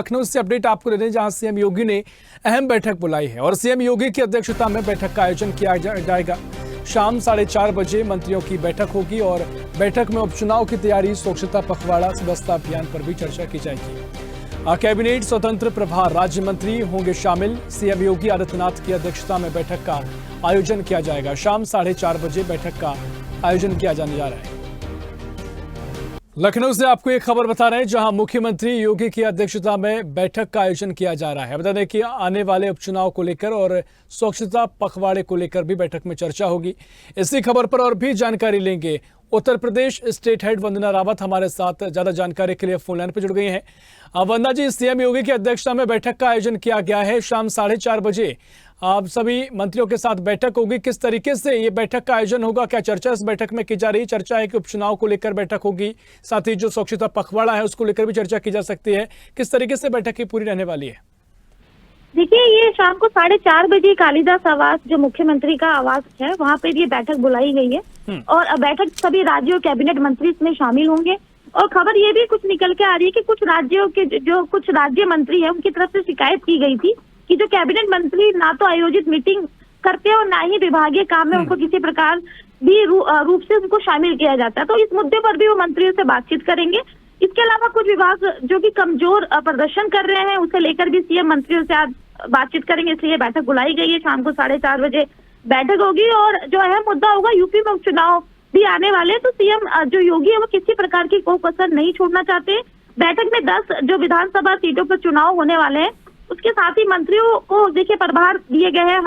लखनऊ से अपडेट आपको दे दें, जहां सीएम योगी ने अहम बैठक बुलाई है और सीएम योगी की अध्यक्षता में बैठक का आयोजन किया जाएगा। शाम 4:30 बजे मंत्रियों की बैठक होगी और बैठक में उपचुनाव की तैयारी, स्वच्छता पखवाड़ा, सदस्यता अभियान पर भी चर्चा की जाएगी। कैबिनेट स्वतंत्र प्रभार राज्य मंत्री होंगे शामिल। सीएम योगी आदित्यनाथ की अध्यक्षता में बैठक का आयोजन किया जाएगा। शाम 4:30 बजे बैठक का आयोजन किया जाने जा रहा है। लखनऊ से आपको एक खबर बता रहे हैं, जहां मुख्यमंत्री योगी की अध्यक्षता में बैठक का आयोजन किया जा रहा है। बता दें कि आने वाले उपचुनाव को लेकर और स्वच्छता पखवाड़े को लेकर भी बैठक में चर्चा होगी। इसी खबर पर और भी जानकारी लेंगे। उत्तर प्रदेश स्टेट हेड वंदना रावत हमारे साथ ज्यादा जानकारी के लिए फोन लाइन पर जुड़ गई हैं। वंदना जी, सीएम योगी की अध्यक्षता में बैठक का आयोजन किया गया है। शाम 4:30 बजे आप सभी मंत्रियों के साथ बैठक होगी। किस तरीके से ये बैठक का आयोजन होगा, क्या चर्चा इस बैठक में की जा रही है? चर्चा है कि उपचुनाव को लेकर बैठक होगी, साथ ही जो स्वच्छता पखवाड़ा है उसको लेकर भी चर्चा की जा सकती है। किस तरीके से बैठक की पूरी रहने वाली है? देखिए, ये शाम को 4:30 बजे कालिदास आवास, जो मुख्यमंत्री का आवास है, वहाँ पे ये बैठक बुलाई गई है और बैठक सभी राज्यों कैबिनेट मंत्री इसमें शामिल होंगे। और खबर ये भी कुछ निकल के आ रही है कि कुछ राज्यों के जो कुछ राज्य मंत्री हैं, उनकी तरफ से शिकायत की गई थी कि जो कैबिनेट मंत्री ना तो आयोजित मीटिंग करते और ना ही विभागीय काम में उनको किसी प्रकार भी रूप से उनको शामिल किया जाता है। तो इस मुद्दे पर भी वो मंत्रियों से बातचीत करेंगे। इसके अलावा कुछ विभाग जो कि कमजोर प्रदर्शन कर रहे हैं, उसे लेकर भी सीएम मंत्रियों से आज बातचीत करेंगे। इसलिए बैठक बुलाई गई है। शाम को 4:30 बजे बैठक होगी और जो अहम मुद्दा होगा, यूपी में उपचुनाव भी आने वाले, तो सीएम जो योगी है वो किसी प्रकार की कोई कसर नहीं छोड़ना चाहते। बैठक में 10 जो विधानसभा सीटों पर चुनाव होने वाले हैं, उसके साथ ही मंत्रियों को देखिए प्रभार दिए गए हैं।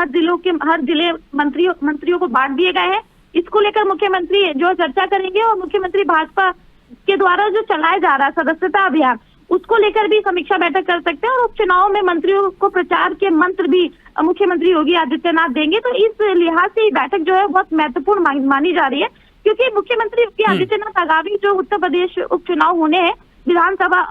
हर जिले मंत्रियों को बांट दिए गए हैं। इसको लेकर मुख्यमंत्री जो चर्चा करेंगे और मुख्यमंत्री भाजपा के द्वारा जो चलाया जा रहा है सदस्यता अभियान, उसको लेकर भी समीक्षा बैठक कर सकते हैं। और उपचुनाव में मंत्रियों को प्रचार के मंत्र भी मुख्यमंत्री योगी आदित्यनाथ देंगे। तो इस लिहाज से बैठक जो है बहुत महत्वपूर्ण मानी जा रही है, क्योंकि मुख्यमंत्री योगी आदित्यनाथ आगामी जो उत्तर प्रदेश उपचुनाव होने हैं, विधानसभा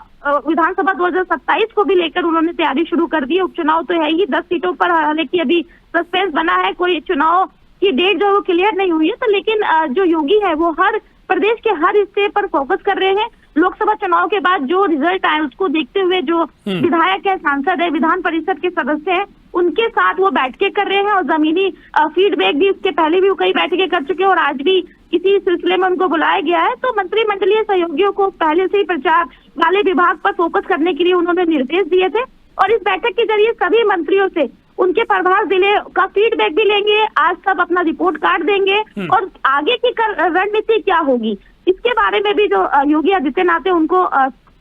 2027 को भी लेकर उन्होंने तैयारी शुरू कर दी है। उपचुनाव तो है ही 10 सीटों पर, हालांकि अभी सस्पेंस बना है, कोई चुनाव की डेट जो वो क्लियर नहीं हुई है। तो लेकिन जो योगी है वो हर प्रदेश के हर हिस्से पर फोकस कर रहे हैं। लोकसभा चुनाव के बाद जो रिजल्ट आए उसको देखते हुए जो विधायक है, सांसद है, विधान परिषद के सदस्य हैं, उनके साथ वो बैठकें कर रहे हैं और जमीनी फीडबैक भी उसके पहले भी वो कई बैठकें कर चुके हैं और आज भी इसी सिलसिले में उनको बुलाया गया है। तो मंत्रिमंडलीय सहयोगियों को पहले से ही प्रचार वाले विभाग पर फोकस करने के लिए उन्होंने निर्देश दिए थे और इस बैठक के जरिए सभी मंत्रियों से उनके प्रभार जिले का फीडबैक भी लेंगे। आज सब अपना रिपोर्ट कार्ड देंगे और आगे की रणनीति क्या होगी इसके बारे में भी जो योगी आदित्यनाथ है उनको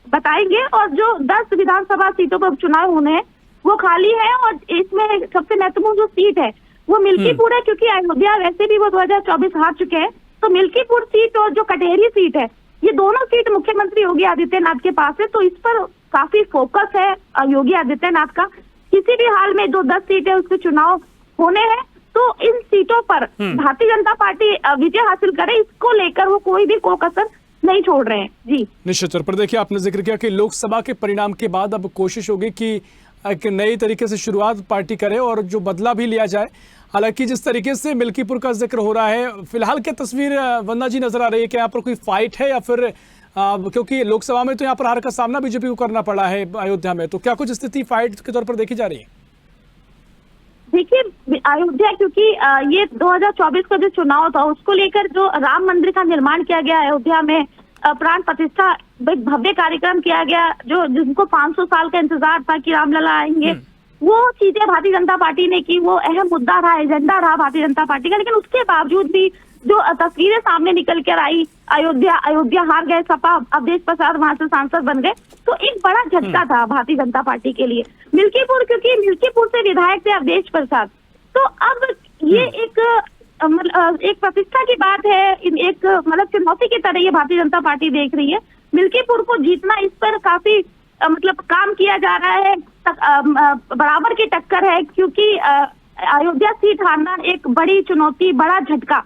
बताएंगे। और जो 10 विधानसभा सीटों पर उपचुनाव होने हैं वो खाली है और इसमें सबसे महत्वपूर्ण जो सीट है वो मिल्कीपुर है, क्योंकि अयोध्या वैसे भी वो 2024 हार चुके हैं। तो मिल्कीपुर सीट और जो कटेहरी सीट है, ये दोनों सीट मुख्यमंत्री योगी आदित्यनाथ के पास है। तो इस पर काफी फोकस है योगी आदित्यनाथ का। किसी भी हाल में जो 10 सीट है उसके चुनाव होने हैं, तो इन सीटों पर भारतीय जनता पार्टी विजय हासिल करे, इसको लेकर वो कोई भी कसर नहीं छोड़ रहे हैं। जी निश्चित तौर पर देखिए, आपने जिक्र किया कि लोकसभा के परिणाम के बाद अब कोशिश होगी कि एक नई तरीके से शुरुआत पार्टी करे और जो बदला भी लिया जाए। हालांकि जिस तरीके से मिल्कीपुर का जिक्र हो रहा है, फिलहाल क्या तस्वीर वंदना जी नजर आ रही है कि यहाँ पर कोई फाइट है या फिर क्योंकि लोकसभा में तो यहाँ पर हार का सामना बीजेपी को करना पड़ा है अयोध्या में, तो क्या कुछ स्थिति फाइट के तौर पर देखी जा रही है? देखिए, अयोध्या क्योंकि ये 2024 का जो चुनाव था उसको लेकर जो राम मंदिर का निर्माण किया गया अयोध्या में, प्राण प्रतिष्ठा भव्य कार्यक्रम किया गया, जो जिनको 500 साल का इंतजार था कि रामलला आएंगे, वो चीजें भारतीय जनता पार्टी ने की। वो अहम मुद्दा रहा, एजेंडा रहा भारतीय जनता पार्टी का। लेकिन उसके बावजूद भी जो तस्वीरें सामने निकल कर आई, अयोध्या हार गए, सपा अवधेश प्रसाद वहां से सांसद बन गए, तो एक बड़ा झटका था भारतीय जनता पार्टी के लिए। मिल्कीपुर, क्योंकि मिल्कीपुर से विधायक थे अवधेश प्रसाद, तो अब ये एक प्रतिष्ठा की बात है, एक चुनौती की तरह ये भारतीय जनता पार्टी देख रही है। मिल्कीपुर को जीतना, इस पर काफी काम किया जा रहा है। बराबर की टक्कर है, क्योंकि अयोध्या सीट हारना एक बड़ी चुनौती, बड़ा झटका।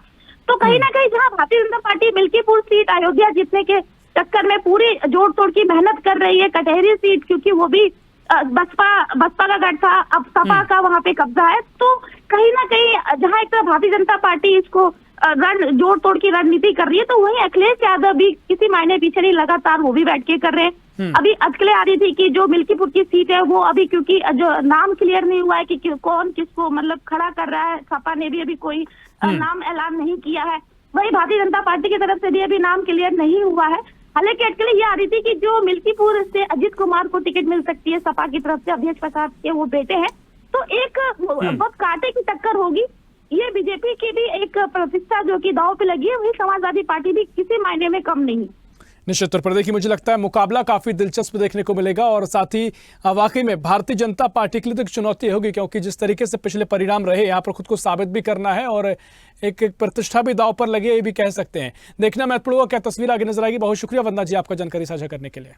तो कहीं ना कहीं जहां भारतीय जनता पार्टी मिल्कीपुर सीट अयोध्या जीतने के चक्कर में पूरी जोड़ तोड़ की मेहनत कर रही है, कटेहरी सीट क्योंकि वो भी बसपा का गढ़ था, अब सपा का वहां पे कब्जा है। तो कहीं ना कहीं जहां एक तरफ भारतीय जनता पार्टी इसको जोड़ तोड़ की रणनीति कर रही है, तो वहीं अखिलेश यादव भी किसी मायने पीछे नहीं, लगातार वो भी बैठ के कर रहे हैं। अभी अटकलें आ रही थी कि जो मिल्कीपुर की सीट है वो अभी, क्योंकि जो नाम क्लियर नहीं हुआ है कि कौन किसको मतलब खड़ा कर रहा है, सपा ने भी अभी कोई नाम ऐलान नहीं किया है। वही भारतीय जनता पार्टी की तरफ से भी अभी नाम क्लियर नहीं हुआ है। हालांकि अटकलें ये आ रही थी कि जो मिल्कीपुर से अजित कुमार को टिकट मिल सकती है सपा की तरफ से, अवधेश प्रसाद के वो बेटे हैं, तो एक बहुत कांटे की टक्कर होगी। ये बीजेपी की भी एक प्रतिष्ठा जो कि दांव पे लगी है, वही समाजवादी पार्टी भी किसी मायने में कम नहीं। निश्चित तौर पर देखिए, मुझे लगता है मुकाबला काफी दिलचस्प देखने को मिलेगा और साथ ही वाकई में भारतीय जनता पार्टी के लिए तो एक चुनौती होगी, क्योंकि जिस तरीके से पिछले परिणाम रहे, यहाँ पर खुद को साबित भी करना है और एक प्रतिष्ठा भी दांव पर लगे, ये भी कह सकते हैं। देखना महत्वपूर्ण होगा क्या तस्वीर आगे नजर आएगी। बहुत शुक्रिया वंदना जी आपका जानकारी साझा करने के लिए।